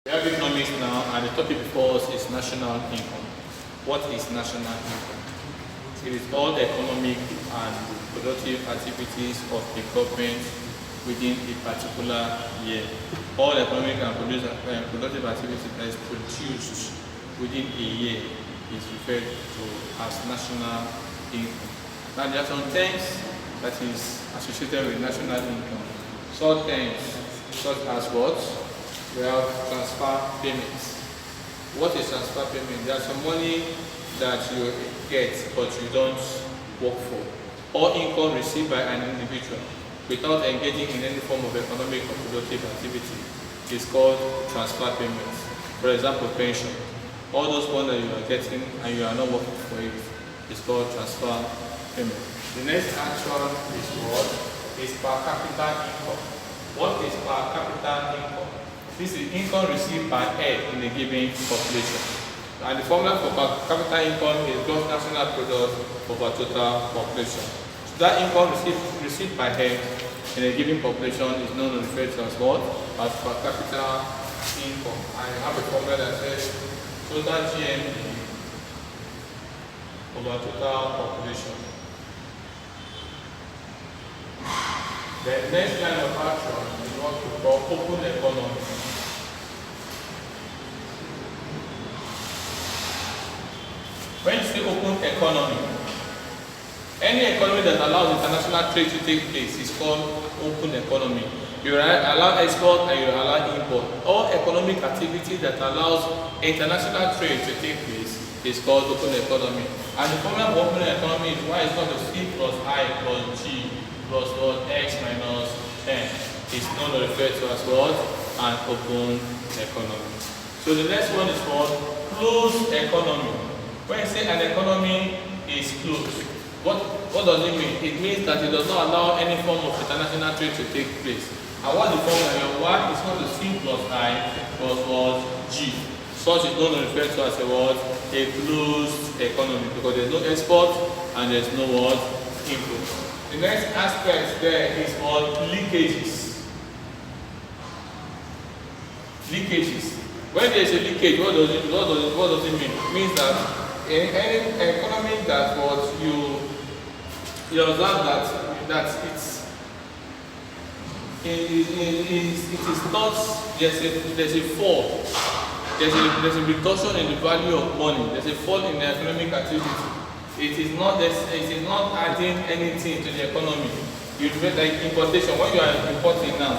We have economics now, and the topic before us is national income. What is national income? It is all economic and productive activities of the government within a particular year. All economic and productive activities that is produced within a year is referred to as national income. Now there are some terms that is associated with national income. Some terms such as what? We have transfer payments. What is transfer payment? There are some money that you get but you don't work for, or income received by an individual without engaging in any form of economic or productive activity. It's called transfer payments. For example, pension. All those money that you are getting and you are not working for it is called transfer payment. The next action is what? Is per capita income. What is per capita income? This is income received by head in a given population. And the formula for per capita income is gross national product over total population. So that income received by head in a given population is known or referred to as what? As per capita income. I have a formula that says total JAMB over total population. The next line of action is what we call open economy. When you say open economy, any economy that allows international trade to take place is called open economy. You allow export and you allow import. All economic activity that allows international trade to take place is called open economy. And the formula of open economy is y is equal to c plus I plus g plus what x minus n. It's known or referred to as what? An open economy. So the next one is called closed economy. When you say an economy is closed, what does it mean? It means that it does not allow any form of international trade to take place. And what the formula your y is equal to c plus I plus what? G. Such is known or referred to as a what? A closed economy, because there is no export and there is no what? Import. The next aspect there is called leakages. Leakages. When there is a leakage, what does it mean? It means that in any economy that what you observe that it is not there's a fall, there's a reduction in the value of money, there's a fall in the economic activity. It is not adding anything to the economy. You like importation. When you are importing now,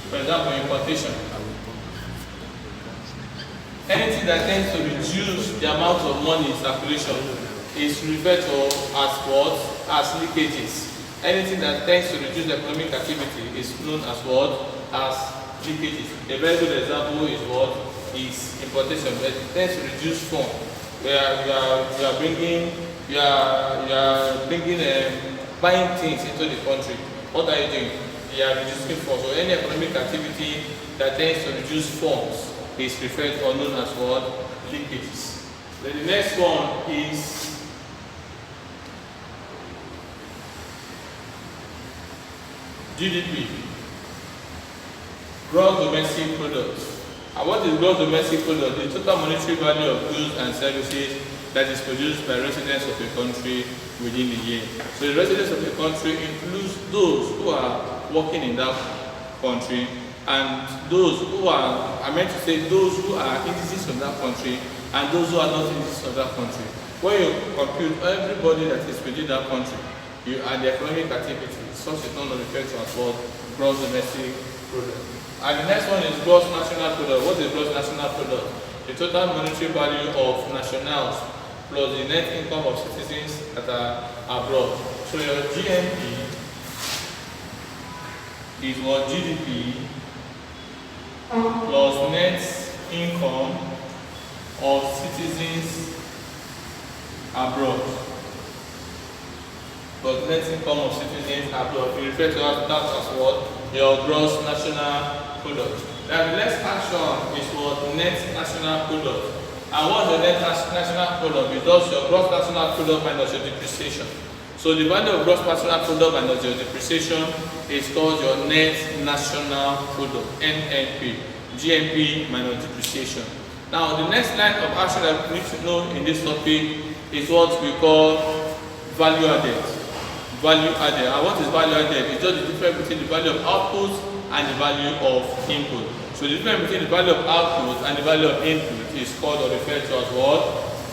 for example, importation. Anything that tends to reduce the amount of money in circulation is referred to as what? As leakages. Anything that tends to reduce the economic activity is known as what? As leakages. A very good example is what? Is importation. It tends to reduce funds. Where you are bringing buying things into the country. What are you doing? You are reducing funds. So any economic activity that tends to reduce funds is referred to or known as what? Leakages. Then the next one is GDP, gross domestic product. And what is gross domestic product? The total monetary value of goods and services that is produced by residents of a country within the year. So the residents of the country includes those who are working in that country, and those who are, I meant to say those who are citizens of that country and those who are not citizens of that country. When you compute everybody that is within that country, you add the economic activity, such is known or referred to as what? Gross domestic product. And the next one is gross national product. What is gross national product? The total monetary value of nationals plus the net income of citizens that are abroad. So your GNP is what? GDP plus net income of citizens abroad. But net income of citizens abroad, we refer to that as what? Your gross national product. Now the next action is what? Net national product. And what's the net national product? Because your gross national product minus your depreciation. So the value of gross national product minus your depreciation is called your net national product, NNP. GMP minus depreciation. Now the next line of action that we need to know in this topic is what we call value added. Value added. And what is value added? It's just the difference between the value of output and the value of input. So the difference between the value of output and the value of input is called or referred to as what?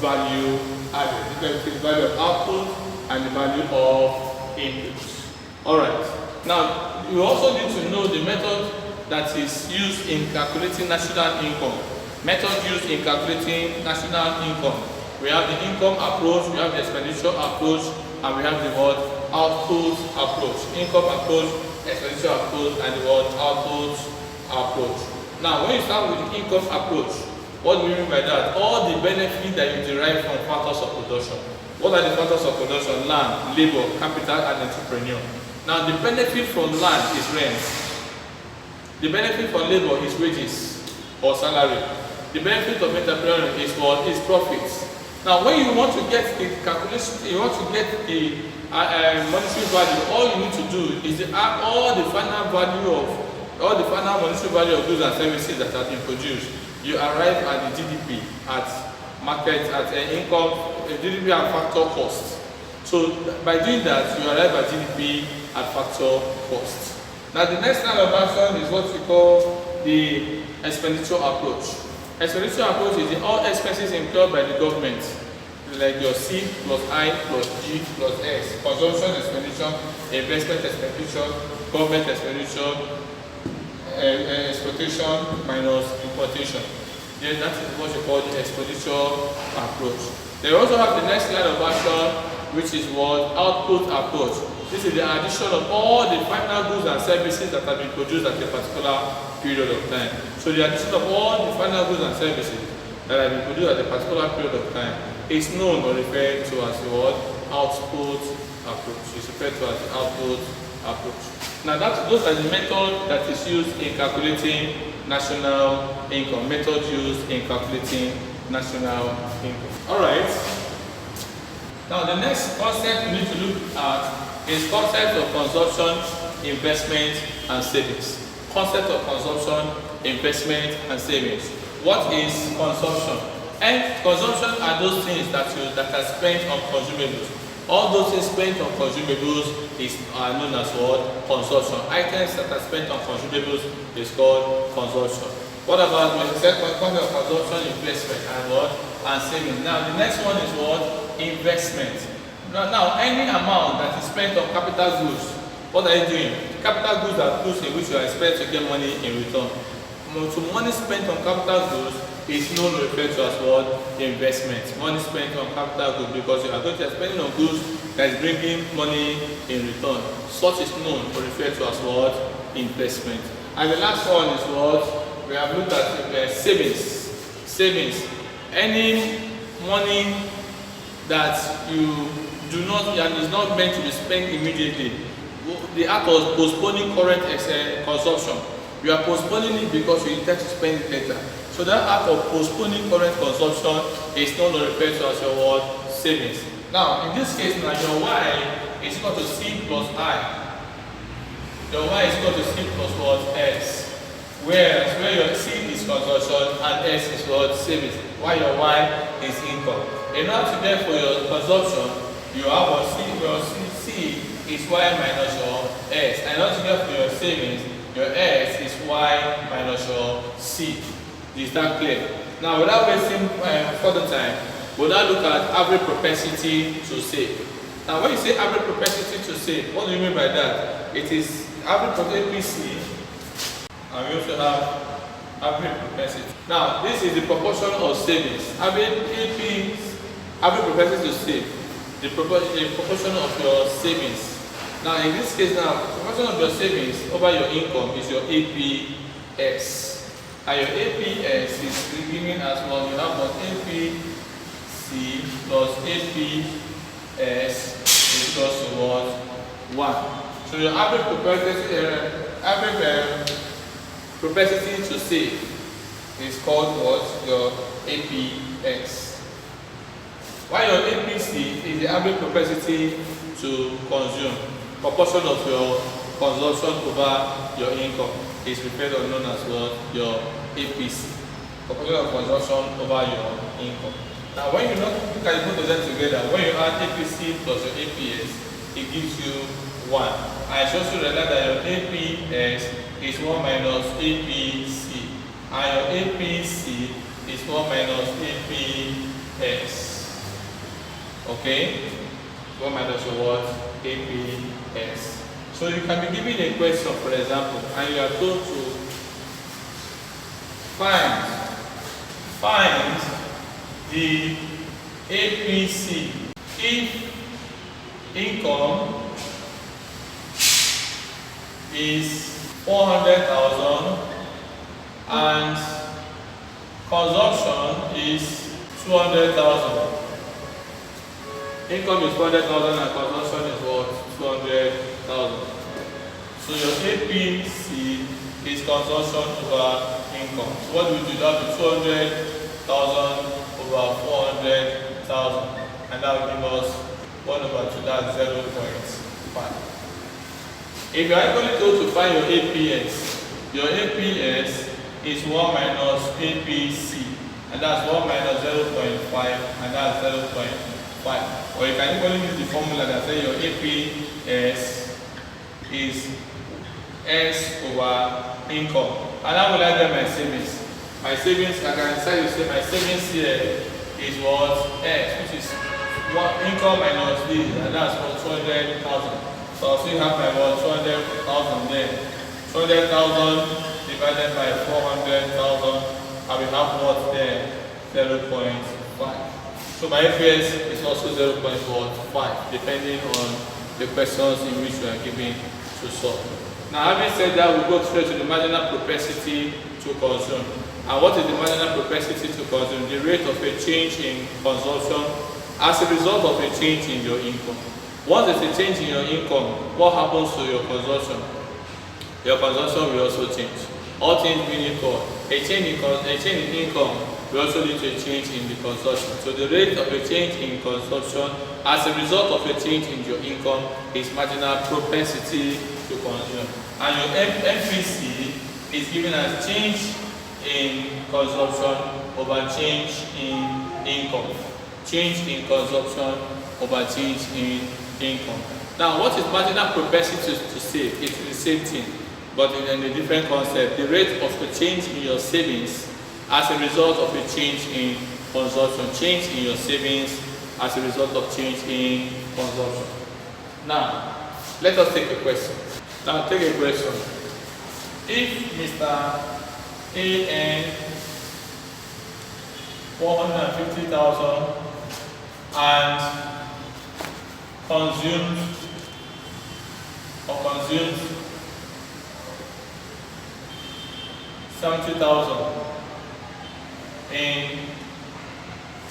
Value added. The difference between the value of output and the value of input. Alright. Now you also need to know the method that is used in calculating national income. Method used in calculating national income. We have the income approach, we have the expenditure approach, and we have the word output approach. Income approach, expenditure approach, and the word output approach. Now, when you start with the income approach, what do we mean by that? All the benefits that you derive from factors of production. What are the factors of production? Land, labor, capital, and entrepreneur. Now, the benefit from land is rent. The benefit from labor is wages or salary. The benefit of entrepreneur is what? Is profits. Now, when you want to get the calculation, you want to get the monetary value, all you need to do is to add all the final monetary value of goods and services that have been produced. You arrive at the GDP, at market, at income, GDP and factor cost. So by doing that, you arrive at GDP at factor cost. Now the next line of action is what we call the expenditure approach. Expenditure approach is the all expenses incurred by the government, like your C plus I plus G plus S. Consumption expenditure, investment expenditure, government expenditure, exportation minus importation. Yes, that is what you call the expenditure approach. They also have the next line of action, which is what? Output approach. This is the addition of all the final goods and services that have been produced at a particular period of time. So the addition of all the final goods and services that have been produced at a particular period of time is known or referred to as the word output approach. It's referred to as the output approach. Now those are the methods that is used in calculating national income. Method used in calculating national income. Alright. Now the next concept we need to look at is concept of consumption, investment, and savings. Concept of consumption, investment, and savings. What is consumption? And consumption are those things that are spent on consumables. All those things spent on consumables are known as what? Consumption. Items that are spent on consumables is called consumption. What about when we say concept of consumption, investment, and what? And savings. Now the next one is what? Investment. Now, any amount that is spent on capital goods, what are you doing? Capital goods are goods in which you expect to get money in return. So money spent on capital goods is known or referred to as what? Investment. Money spent on capital goods because you are going to spend on goods that is bringing money in return. Such is known or referred to as what? Investment. And the last one is what? We have looked at savings. Savings. Any money that you do not and is not meant to be spent immediately. The act of postponing current consumption. You are postponing it because you intend to spend it later. So that act of postponing current consumption is known or referred to as your word savings. Now, in this case, now your Y is equal to C plus I. Your Y is equal to C plus what? S. Whereas where your C is consumption and S is what? Savings. While your Y is income. In order to get for your consumption, you have a C, your C is Y minus your S. And in order to get for your savings, your S is Y minus your C. Is that clear? Now, without wasting further time, we'll now look at average propensity to save. Now, when you say average propensity to save, what do you mean by that? It is average propensity, and we also have average propensity. Now, this is the proportion of savings. Average propensity to save. The proportion of your savings. Now, in this case, now, the proportion of your savings over your income is your APS. And your APS is given as well. You have what? APC plus APS is equals to what? 1. So your average propensity to save is called what? Your APS. While your APC is the average propensity to consume, proportion of your consumption over your income is referred or known as what? Your APC. Proportion of consumption over your income. Now when you look at both of them together, when you add APC plus your APS, it gives you 1. And it also realize that your APS is 1 minus APC. And your APC is 1 minus APS. Okay? 1 minus your what? APS. So you can be given a question, for example, and you are told to find the APC if income is 400,000 and consumption is 200,000. Income is 400,000 and consumption is what? 200,000. So your APC is consumption over income. So what do we do? That will be 200,000 over 400,000, and that will give us 1 over 2, that's 0.5. If you are actually told to find your APS is 1 minus APC, and that's 1 minus 0.5, and that's 0.5. Or you can equally use the formula that says your APS is S over income. And I will add my savings. My savings, I can decide to say my savings here is what? S, which is what income minus this, and that's what 200,000. So I'll still have my what? 200,000 there. 200,000 divided by 400,000, I will have what there? 0.5. So my APS is also 0.5, depending on the questions in which you are given to solve. Now, having said that, we go straight to the marginal propensity to consume. And what is the marginal propensity to consume? The rate of a change in consumption as a result of a change in your income. Once there's a change in your income, what happens to your consumption? Your consumption will also change. All things being equal, a change in income will also lead to a change in the consumption. So the rate of a change in consumption as a result of a change in your income is marginal propensity to consume. And your MPC is given as change in consumption over change in income. Change in consumption over change in income. Now, what is marginal propensity to save? It's the same thing, but in a different concept. The rate of a change in your savings as a result of a change in consumption. Change in your savings as a result of change in consumption. Now, let us take a question. Now, take a question. If Mr. A.N. 450,000 and consumed 70,000 in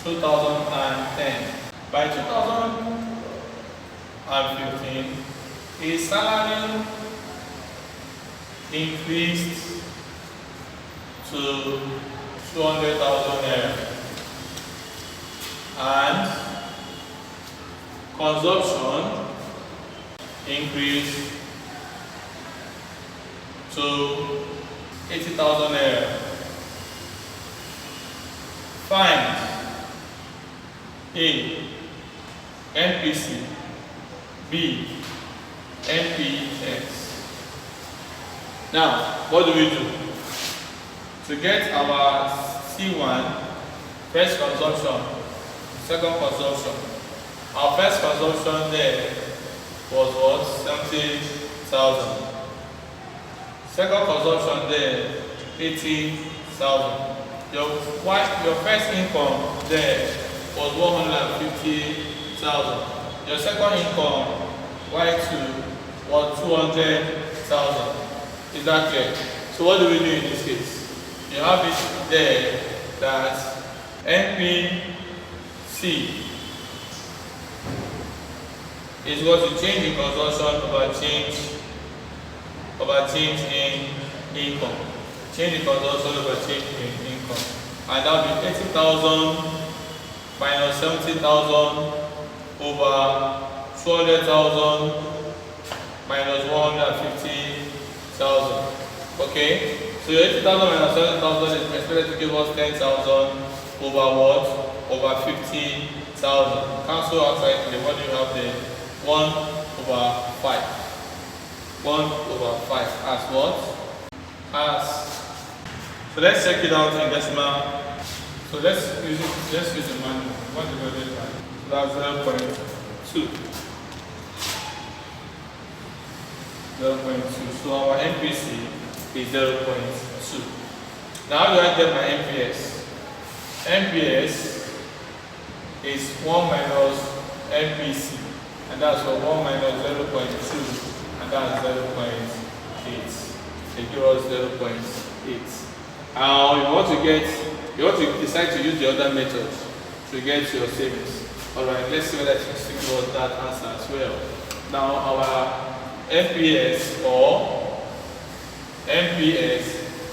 2010. By 2015, his salary increased to 200,000 naira and consumption increased to 80,000 naira. Find A. NPC, B. NPS. Now, what do we do? To get our C1, first consumption, second consumption. Our first consumption there was what? 70,000. Second consumption there, 80,000. Your first income there was 150,000. Your second income, Y2, was 200,000. Is that clear? So what do we do in this case? You have it there that NPC is what to change in consumption over change in income. Change in consumption over change in income. And that will be 80,000 minus 70,000 over 200,000 minus 150,000. Okay? So So your 80,000 minus 7,000 is expected to give us 10,000 over what? Over 50,000. Cancel outside the what do you have there? 1 over 5. 1 over 5 as what? As. So let's check it out in decimal. So let's use the manual. 1 divided by. So that's 0.2. 0.2. So our MPC is 0.2. Now how do I get my MPS? MPS is 1 minus MPC, and that's for 1 minus 0.2, and that's 0.8. They give us 0.8. Now you want to decide to use the other method to get your savings. Alright, let's see whether it was that answer as well. Now our MPS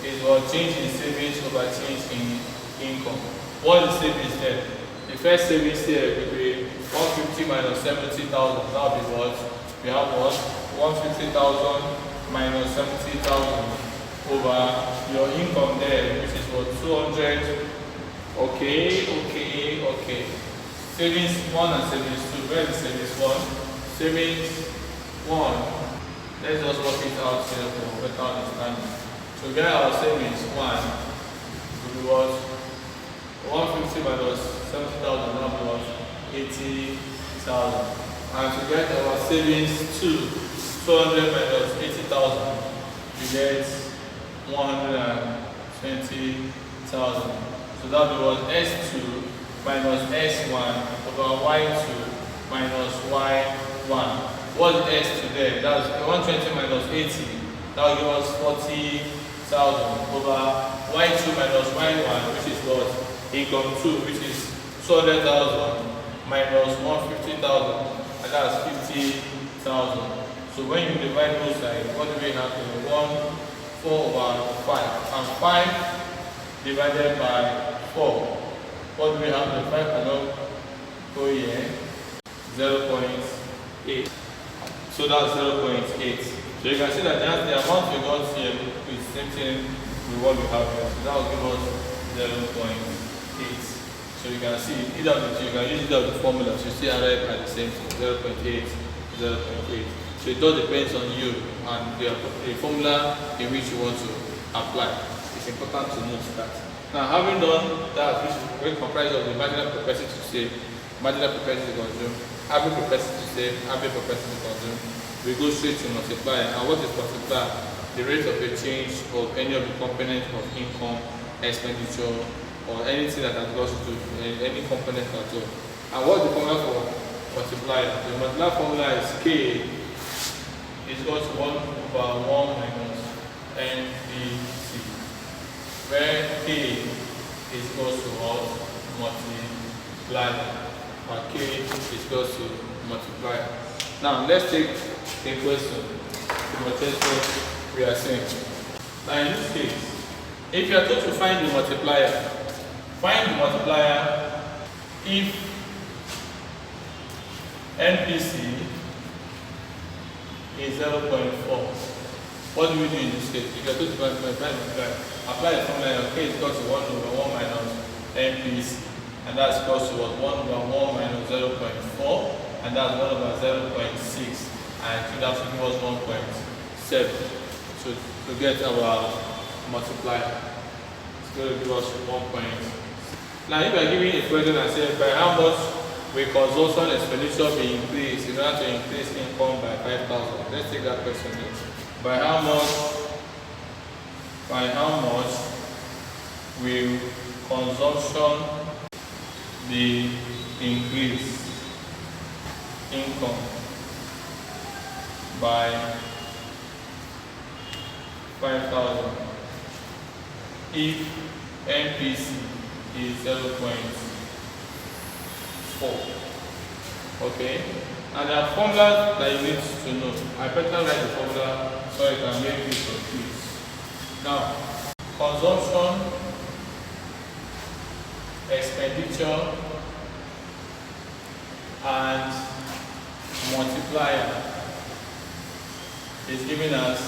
is what change in savings over change in income. What is savings there? The first savings there will be 150 minus 70,000. That will be what? We have what? 150,000 minus 70,000 over your income there, which is what? 200. Okay. Savings 1 and savings 2. Where is savings 1? Savings 1. Let's just work it out here for better understanding. So get our savings 1 will be what? 150 minus 70,000 will be what? 80,000. And to get our savings 2, 200 minus 80,000, we get 120,000. So that will be what? S2 minus S1 over Y2 minus Y1. What is S today? That's 120 minus 80. That will give us 40,000 over Y2 minus Y1, which is what? Income 2, which is 200,000 minus 150,000, and that's 50,000. So when you divide both sides, what do we have here? 4 over 5. And 5 divided by 4. What do we have? The 5 cannot go here. 0.8. So that's 0.8. So you can see that just the amount we got here is the same thing with what we have here. So that will give us 0.8. So you can see either of the two, you can use either of the formulas. You see arrive at the same thing, 0.8, 0.8. So it all depends on you and the formula in which you want to apply. It's important to note that. Now, having done that, which is comprised of the marginal propensity to save, marginal propensity to consume, average propensity to save, average propensity to consume, we go straight to multiplier. And what is multiplier? The rate of a change of any of the components of income, expenditure, or anything that has got to do any component at all. And what's the formula for multiplier? The multiplier formula is K is equal to 1 over 1 minus NPC, where K is equal to what? Multiplier. Or K is equal to multiplier. Now let's take a question to test what we are saying. Now in this case, if you are told to find the multiplier, find the multiplier if NPC is 0.4. What do we do in this case? If you are told to find the multiplier, apply the formula. K is equal to 1 over 1 minus NPC, and that's equal to what? 1 over 1 minus 0.4, and that's 1 over 0.6, and I think that should give us 1.7. So to get our multiplier, it's going to give us 1. Now, if you are giving a question and say by how much will consumption expenditure be increased in order to increase income by 5,000? Let's take that question next. By how much will consumption be increased income by 5,000 if NPC is 0.4. Okay, and there are formulas that you need to know. I better write the formula so I can make you confused. Now, consumption, expenditure, and multiplier is giving us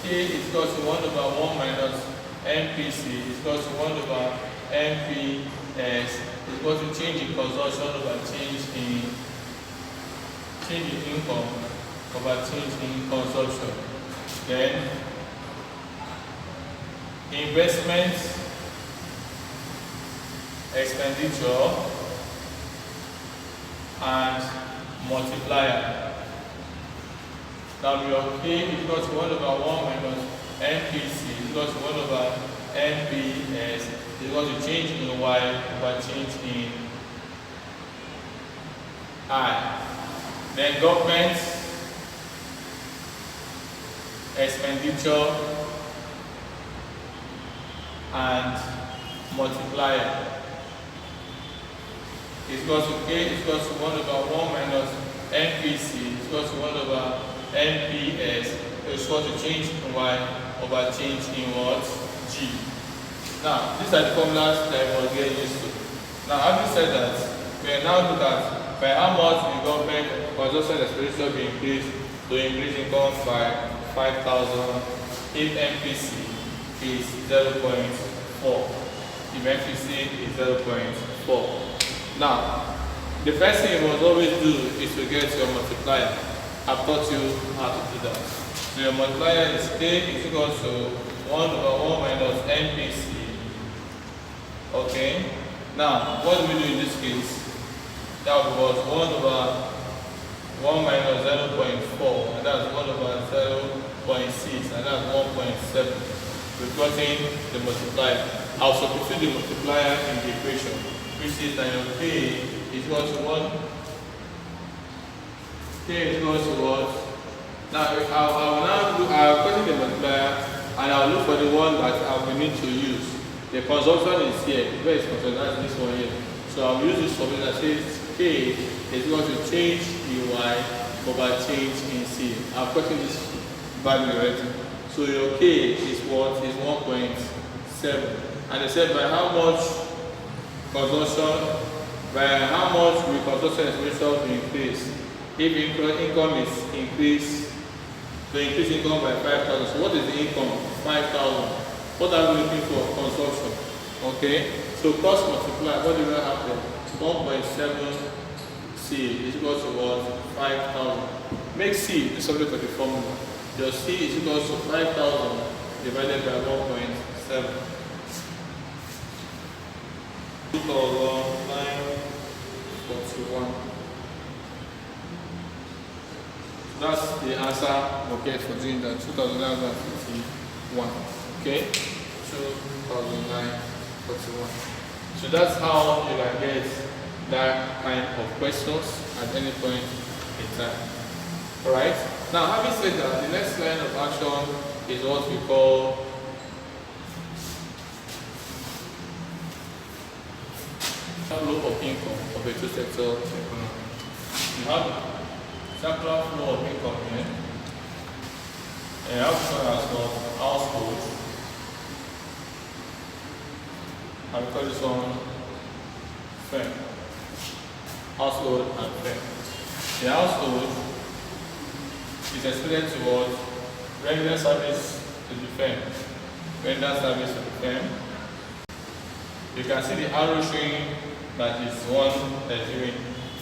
K is equal to 1 over 1 minus MPC is equal to 1 over MPS is equal to change in consumption over change in income over change in consumption. Then investment expenditure and multiplier. Now your K is equal to 1 over 1 minus MPC is equal to 1 over MPS is equal to change in Y over change in I. Then government expenditure and multiplier is equal to K is equal to 1 over 1 minus MPC is equal to 1 over MPS is equal to change in Y over change in what? G. Now, these are the formulas that we must get used to. Now, having said that, we will now look at by how much the government consumption expenditure be increased to increase income by 5,000 if MPC is 0.4. If MPC is 0.4. Now, the first thing you must always do is to get your multiplier. I've taught you how to do that. So your multiplier is K is equal to 1 over 1 minus MPC. Okay? Now, what do we do in this case? That was 1 over 1 minus 0.4, and that's 1 over 0.6, and that's 1.7. We've gotten the multiplier. I'll substitute the multiplier in the equation, which is that your K is equal to 1. K is equal to what? Now, I'll gotten the multiplier, and I'll look for the one that I will need to use. The consumption is here. Where is consumption? That's this one here. So I'll use this formula that says K is equal to change in Y over change in C. I've gotten this value already. So your K is what? Is 1.7. And they said by how much consumption, by how much will consumption expenditure be increased? If income is increased, to increase income by 5,000. So what is the income? 5,000. What are we looking for? Consumption. Okay? So cross multiply, what do we have there? 1.7 C is equal to what? 5,000. Make C the subject of the formula. Your C is equal to 5,000 divided by 1.7. 2,941. That's the answer we'll get for doing that. 2,951. Okay? 2,941. So that's how you can get that kind of questions at any point in time. Alright? Now, having said that, the next line of action is what we call flow of income of a two-sector economy. You have circular flow of income here. And also as well household. I will call this one firm. Household and firm. The household is expected towards regular service to the firm. Render service to the firm. You can see the arrow showing that is one that is doing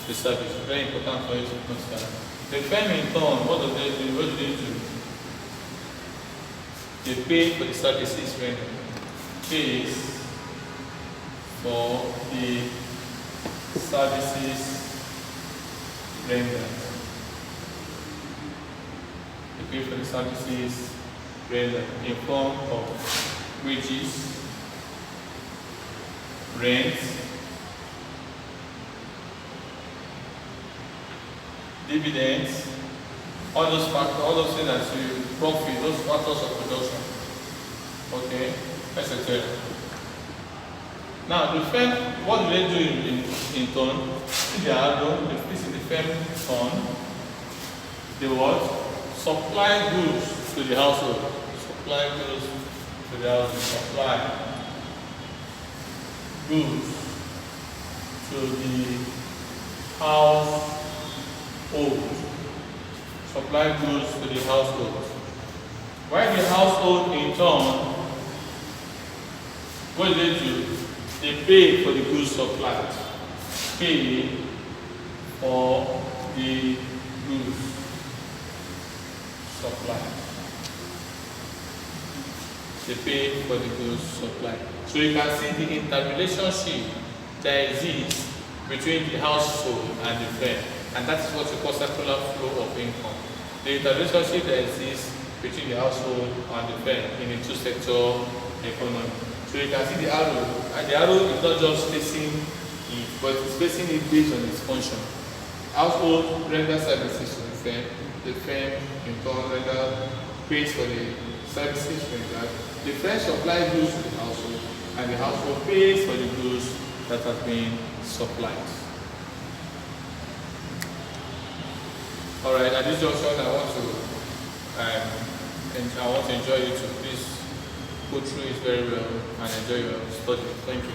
the service. Very important for you to consider. The firm in turn, what do they do? What do they do? They pay for the services rendered. Pays for the services rendered. They pay for the services rendered in form of wages, rent, dividends, all those factors, all those things that you profit, those factors of production. Okay, etc. Now the firm, what do they do in turn? See the arrow, this is the firm turn. They what? Supply goods to the household. Supply goods to the household. Supply goods to the household. Supply goods to the household. While the household in turn What do? They pay for the goods supplied. Pay for the goods supplied. They pay for the goods supplied. So you can see the interrelationship that exists between the household and the firm, and that is what we call circular flow of income. The interrelationship that exists between the household and the firm in a two-sector economy. So you can see the arrow, and the arrow is not just facing it, but it's facing it based on its function. Household renders services to the firm in turn pays for the services rendered. The firm supplies goods to the household, and the household pays for the goods that have been supplied. Alright, at this junction I want to enjoy you to please go through it very well and enjoy your study. Thank you.